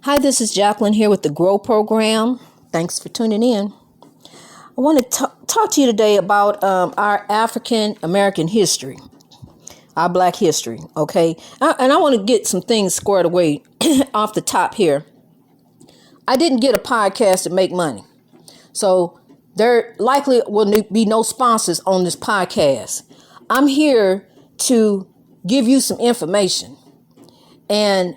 Hi, this is Jacqueline here with the GROW program. Thanks for tuning in. I want to talk to you today about our African American history, our Black history, okay? And I want to get some things squared away off the top here. I didn't get a podcast to make money, so there likely will be no sponsors on this podcast. I'm here to give you some information, and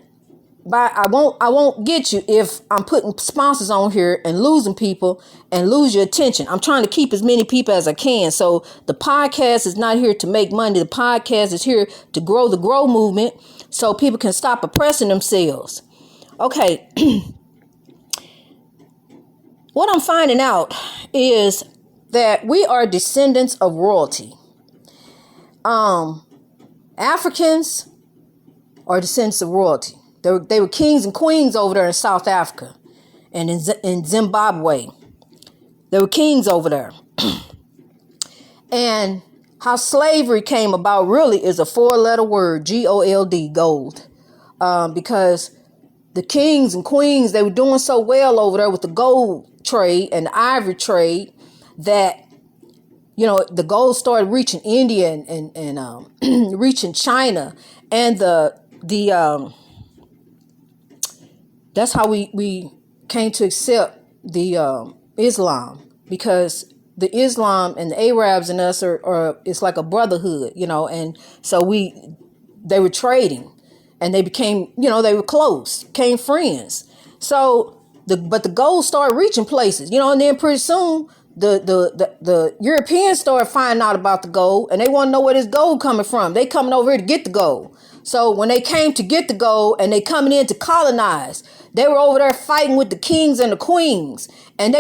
I won't get you if I'm putting sponsors on here and losing people and lose your attention. I'm trying to keep as many people as I can. So the podcast is not here to make money. The podcast is here to grow the GROW movement so people can stop oppressing themselves. Okay. What I'm finding out is that we are descendants of royalty. Africans are descendants of royalty. They were kings and queens over there in South Africa and in Zimbabwe. They were kings over there. And how slavery came about really is a 4-letter word, G-O-L-D, gold. Because the kings and queens, they were doing so well over there with the gold trade and the ivory trade that, you know, the gold started reaching India and reaching China. And that's how we came to accept the Islam, because the Islam and the Arabs and us are it's like a brotherhood, you know, and so they were trading and they became, you know, they were close, became friends. So but the gold started reaching places, you know, and then pretty soon the Europeans started finding out about the gold and they want to know where this gold coming from. They coming over here to get the gold. So when they came to get the gold and they coming in to colonize, they were over there fighting with the kings and the queens, and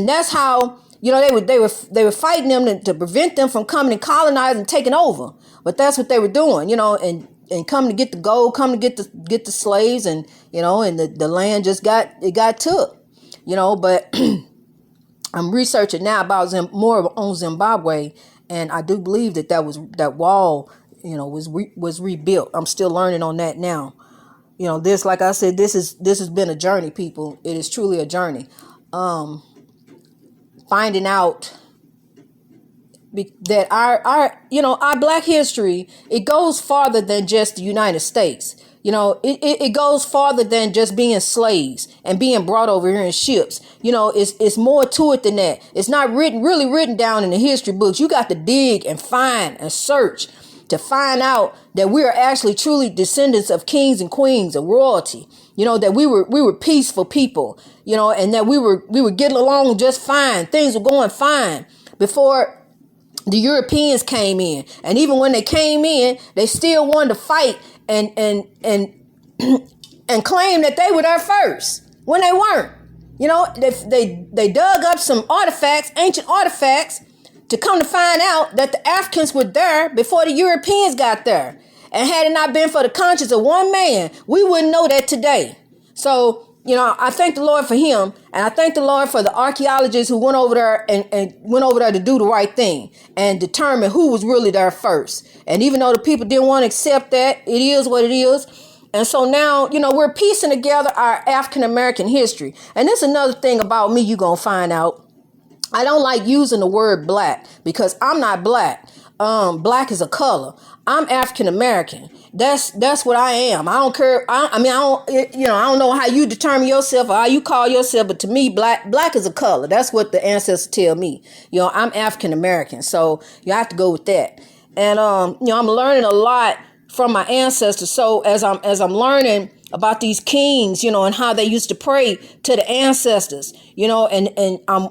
that's how, you know, they were fighting them to prevent them from coming and colonizing and taking over. But that's what they were doing, you know, and coming to get the gold, coming to get the slaves, and you know, and the land just got took, you know. But I'm researching now about more on Zimbabwe, and I do believe that wall, you know, was rebuilt. I'm still learning on that now. You know, this, like I said, this has been a journey, people. It is truly a journey. Finding out that our Black history, it goes farther than just the United States. You know, it goes farther than just being slaves and being brought over here in ships. You know, it's more to it than that. It's not really written down in the history books. You got to dig and find and search to find out that we are actually truly descendants of kings and queens of royalty. You know, that we were peaceful people, you know, and that we were getting along just fine. Things were going fine before the Europeans came in. And even when they came in, they still wanted to fight and claim that they were there first when they weren't. You know, they dug up some artifacts, ancient artifacts, to come to find out that the Africans were there before the Europeans got there. And had it not been for the conscience of one man, we wouldn't know that today. So, you know, I thank the Lord for him. And I thank the Lord for the archaeologists who went over there and went over there to do the right thing and determine who was really there first. And even though the people didn't want to accept that, it is what it is. And so now, you know, we're piecing together our African American history. And this is another thing about me you're going to find out. I don't like using the word Black because I'm not Black. Black is a color. I'm African American. That's what I am. I don't care. I don't know how you determine yourself or how you call yourself, but to me, black is a color. That's what the ancestors tell me. You know, I'm African American, so you have to go with that. And you know, I'm learning a lot from my ancestors. So as I'm learning about these kings, you know, and how they used to pray to the ancestors, you know, and I'm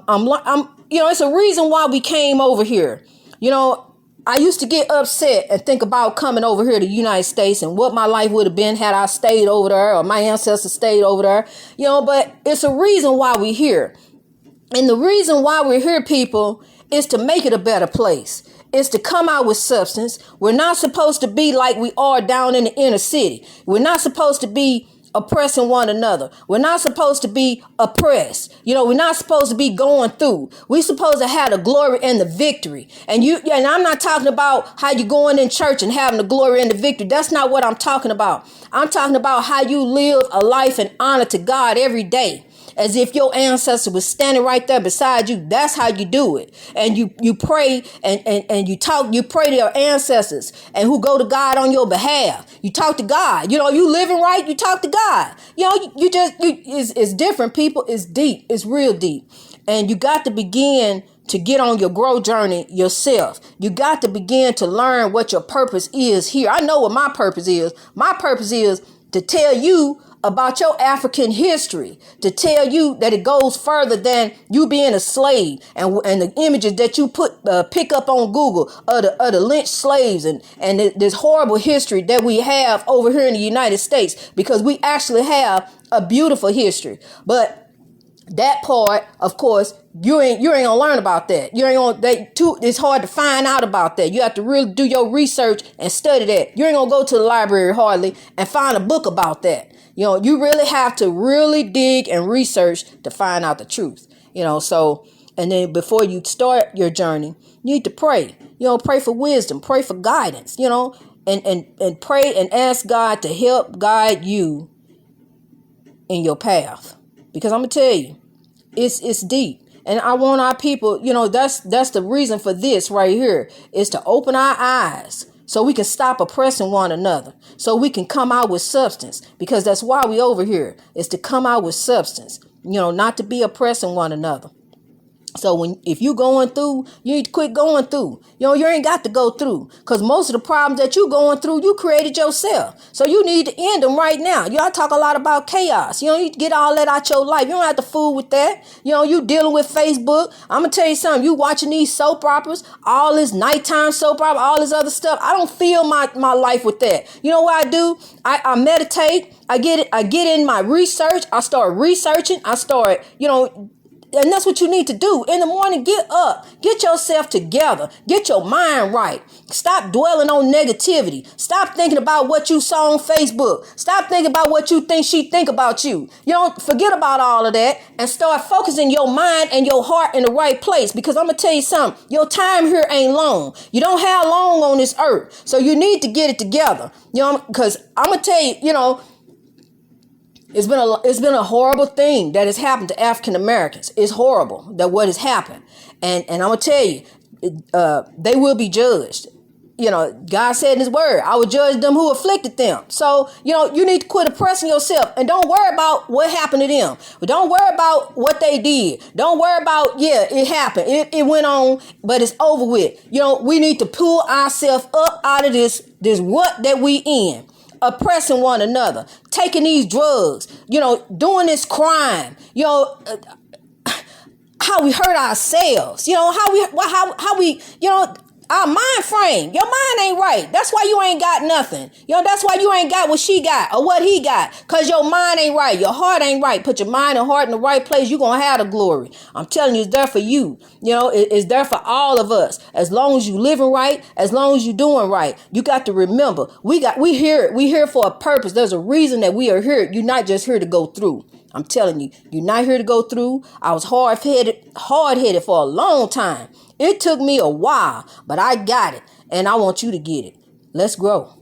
you know, it's a reason why we came over here. You know, I used to get upset and think about coming over here to the United States and what my life would have been had I stayed over there or my ancestors stayed over there, you know, but it's a reason why we're here. And the reason why we're here, people, is to make it a better place. It's to come out with substance. We're not supposed to be like we are down in the inner city. We're not supposed to be oppressing one another. We're not supposed to be oppressed. We're not supposed to be going through. We're supposed to have the glory and the victory. And I'm not talking about how you're going in church and having the glory and the victory. That's not what I'm talking about. I'm talking about how you live a life in honor to God every day, as if your ancestor was standing right there beside you. That's how you do it. And you pray and you pray to your ancestors and who go to God on your behalf. You talk to God. You living right, you talk to God. It's different, people. It's deep. It's real deep. And you got to begin to get on your growth journey yourself. You got to begin to learn what your purpose is here. I know what my purpose is. My purpose is to tell you about your African history, to tell you that it goes further than you being a slave and the images that you pick up on Google of the lynched slaves and this horrible history that we have over here in the United States, because we actually have a beautiful history. But that part, of course, you ain't gonna learn about that. It's hard to find out about that. You have to really do your research and study that. You ain't gonna go to the library hardly and find a book about that. You really have to really dig and research to find out the truth. So, and then before you start your journey, you need to pray. Pray for wisdom, pray for guidance, and pray and ask God to help guide you in your path. Because I'm gonna tell you, it's deep. And I want our people, that's the reason for this right here, is to open our eyes so we can stop oppressing one another, so we can come out with substance, because that's why we over here, is to come out with substance, not to be oppressing one another. So if you going through, you need to quit going through. You ain't got to go through, because most of the problems that you going through, you created yourself. So you need to end them right now. I talk a lot about chaos. You need to get all that out your life. You don't have to fool with that. You dealing with Facebook. I'm going to tell you something. You watching these soap operas, all this nighttime soap opera, all this other stuff. I don't fill my life with that. You know what I do? I meditate. I get in my research. I start researching. I start, and that's what you need to do. In the morning, get up, get yourself together, get your mind right. Stop dwelling on negativity. Stop thinking about what you saw on Facebook. Stop thinking about what you think she think about you. Forget about all of that and start focusing your mind and your heart in the right place. Because I'm going to tell you something, your time here ain't long. You don't have long on this earth. So you need to get it together. Because I'm going to tell you, it's been a horrible thing that has happened to African Americans. It's horrible that what has happened. And I'm going to tell you, they will be judged. God said in his word, I will judge them who afflicted them. So, you need to quit oppressing yourself and don't worry about what happened to them. But don't worry about what they did. Don't worry about, it happened. It went on, but it's over with. We need to pull ourselves up out of this rut that we in. Oppressing one another, taking these drugs, doing this crime, how we hurt ourselves, how we, our mind frame, your mind ain't right. That's why you ain't got nothing. That's why you ain't got what she got or what he got, because your mind ain't right. Your heart ain't right. Put your mind and heart in the right place. You're going to have the glory. I'm telling you, it's there for you. It's there for all of us. As long as you living right, as long as you doing right, you got to remember, we here for a purpose. There's a reason that we are here. You're not just here to go through. I'm telling you, you're not here to go through. I was hard-headed for a long time. It took me a while, but I got it, and I want you to get it. Let's grow.